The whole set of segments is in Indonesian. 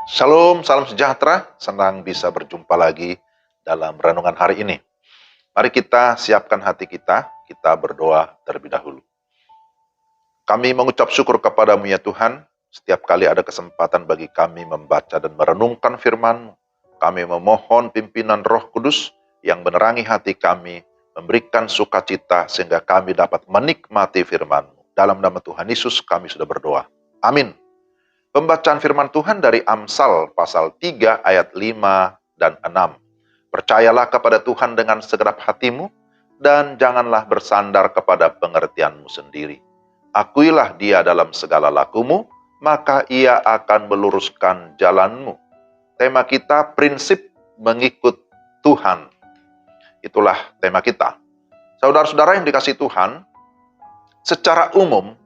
Shalom, salam sejahtera. Senang bisa berjumpa lagi dalam renungan hari ini. Mari kita siapkan hati kita berdoa terlebih dahulu. Kami mengucap syukur kepadamu ya Tuhan, setiap kali ada kesempatan bagi kami membaca dan merenungkan firman-Mu. Kami memohon pimpinan Roh Kudus yang menerangi hati kami, memberikan sukacita sehingga kami dapat menikmati firman-Mu. Dalam nama Tuhan Yesus kami sudah berdoa. Amin. Pembacaan firman Tuhan dari Amsal pasal 3 ayat 5 dan 6. Percayalah kepada Tuhan dengan segenap hatimu, dan janganlah bersandar kepada pengertianmu sendiri. Akuilah Dia dalam segala lakumu, maka Ia akan meluruskan jalanmu. Tema kita, prinsip mengikut Tuhan. Itulah tema kita. Saudara-saudara yang dikasihi Tuhan, secara umum,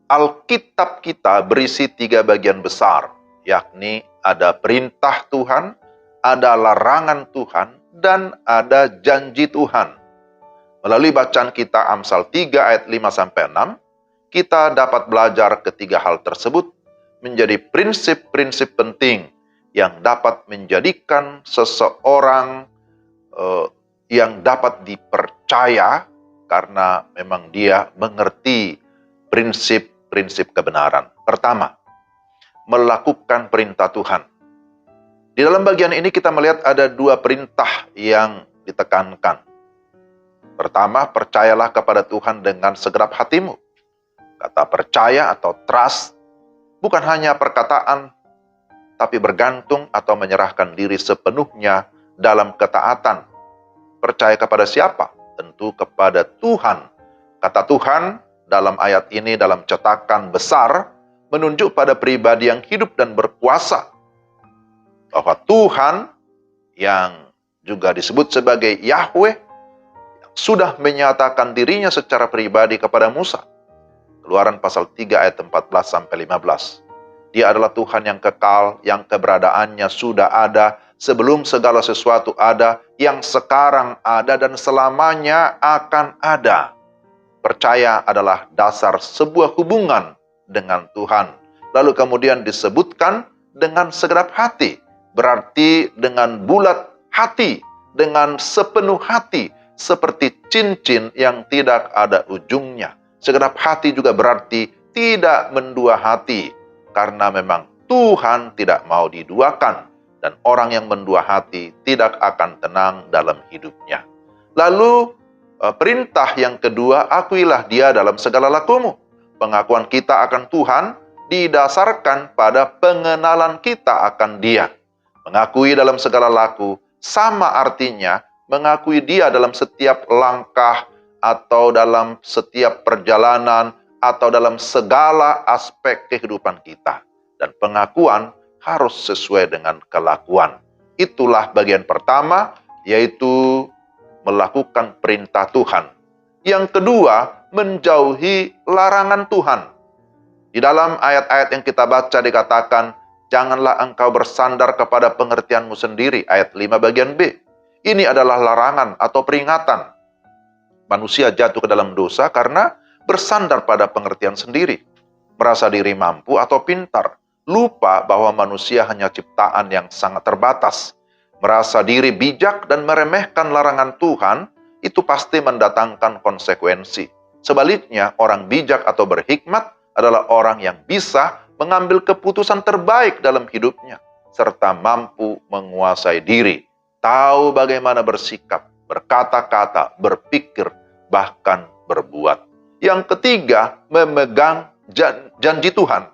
Alkitab kita berisi 3 bagian besar, yakni ada perintah Tuhan, ada larangan Tuhan, dan ada janji Tuhan. Melalui bacaan kita Amsal 3 ayat 5-6, kita dapat belajar ketiga hal tersebut menjadi prinsip-prinsip penting yang dapat menjadikan seseorang yang dapat dipercaya karena memang dia mengerti prinsip kebenaran. Pertama, melakukan perintah Tuhan. Di dalam bagian ini kita melihat ada 2 perintah yang ditekankan. Pertama, percayalah kepada Tuhan dengan segenap hatimu. Kata percaya atau trust bukan hanya perkataan, tapi bergantung atau menyerahkan diri sepenuhnya dalam ketaatan. Percaya kepada siapa? Tentu kepada Tuhan. Kata Tuhan dalam ayat ini, dalam cetakan besar, menunjuk pada pribadi yang hidup dan berkuasa. Bahwa Tuhan yang juga disebut sebagai Yahweh, yang sudah menyatakan dirinya secara pribadi kepada Musa. Keluaran pasal 3 ayat 14-15. Dia adalah Tuhan yang kekal, yang keberadaannya sudah ada, sebelum segala sesuatu ada, yang sekarang ada dan selamanya akan ada. Percaya adalah dasar sebuah hubungan dengan Tuhan. Lalu kemudian disebutkan dengan segenap hati. Berarti dengan bulat hati, dengan sepenuh hati, seperti cincin yang tidak ada ujungnya. Segenap hati juga berarti tidak mendua hati, karena memang Tuhan tidak mau diduakan, dan orang yang mendua hati tidak akan tenang dalam hidupnya. Lalu perintah yang kedua, akuilah Dia dalam segala lakumu. Pengakuan kita akan Tuhan didasarkan pada pengenalan kita akan Dia. Mengakui dalam segala laku sama artinya mengakui Dia dalam setiap langkah atau dalam setiap perjalanan atau dalam segala aspek kehidupan kita. Dan pengakuan harus sesuai dengan kelakuan. Itulah bagian pertama, yaitu melakukan perintah Tuhan. Yang kedua, menjauhi larangan Tuhan. Di dalam ayat-ayat yang kita baca dikatakan, janganlah engkau bersandar kepada pengertianmu sendiri, ayat 5 bagian B. Ini adalah larangan atau peringatan. Manusia jatuh ke dalam dosa karena bersandar pada pengertian sendiri. Merasa diri mampu atau pintar. Lupa bahwa manusia hanya ciptaan yang sangat terbatas. Merasa diri bijak dan meremehkan larangan Tuhan, itu pasti mendatangkan konsekuensi. Sebaliknya, orang bijak atau berhikmat adalah orang yang bisa mengambil keputusan terbaik dalam hidupnya, serta mampu menguasai diri, tahu bagaimana bersikap, berkata-kata, berpikir, bahkan berbuat. Yang ketiga, memegang janji Tuhan.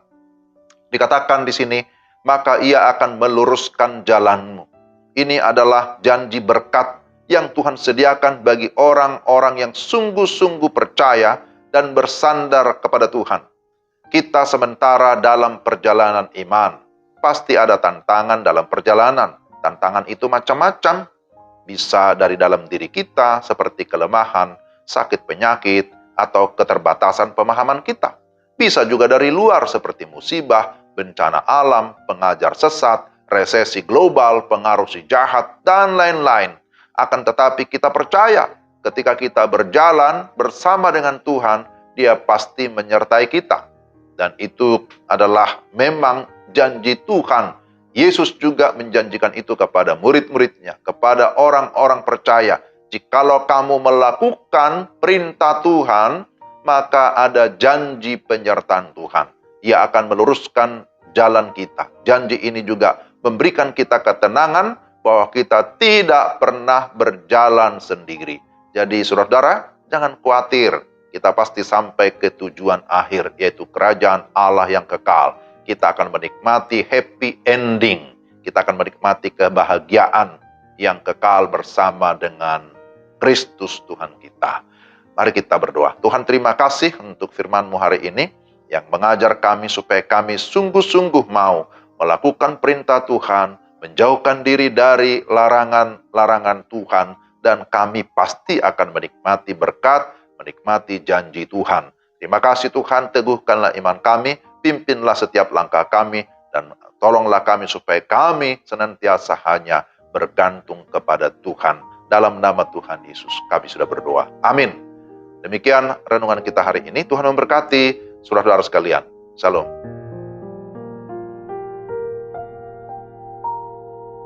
Dikatakan di sini, maka Ia akan meluruskan jalanmu. Ini adalah janji berkat yang Tuhan sediakan bagi orang-orang yang sungguh-sungguh percaya dan bersandar kepada Tuhan. Kita sementara dalam perjalanan iman. Pasti ada tantangan dalam perjalanan. Tantangan itu macam-macam. Bisa dari dalam diri kita seperti kelemahan, sakit penyakit, atau keterbatasan pemahaman kita. Bisa juga dari luar seperti musibah, bencana alam, pengajar sesat, resesi global, pengaruh si jahat, dan lain-lain. Akan tetapi kita percaya ketika kita berjalan bersama dengan Tuhan, Dia pasti menyertai kita. Dan itu adalah memang janji Tuhan Yesus juga menjanjikan itu kepada murid-muridnya, kepada orang-orang percaya. Jikalau kamu melakukan perintah Tuhan, maka ada janji penyertaan Tuhan. Ia akan meluruskan jalan kita. Janji ini juga memberikan kita ketenangan bahwa kita tidak pernah berjalan sendiri. Jadi saudara-saudara, jangan khawatir. Kita pasti sampai ke tujuan akhir, yaitu kerajaan Allah yang kekal. Kita akan menikmati happy ending. Kita akan menikmati kebahagiaan yang kekal bersama dengan Kristus Tuhan kita. Mari kita berdoa. Tuhan, terima kasih untuk firman-Mu hari ini yang mengajar kami supaya kami sungguh-sungguh mau melakukan perintah Tuhan, menjauhkan diri dari larangan-larangan Tuhan, dan kami pasti akan menikmati berkat, menikmati janji Tuhan. Terima kasih Tuhan, teguhkanlah iman kami, pimpinlah setiap langkah kami, dan tolonglah kami supaya kami senantiasa hanya bergantung kepada Tuhan. Dalam nama Tuhan Yesus, kami sudah berdoa. Amin. Demikian renungan kita hari ini. Tuhan memberkati saudara-saudara sekalian. Shalom.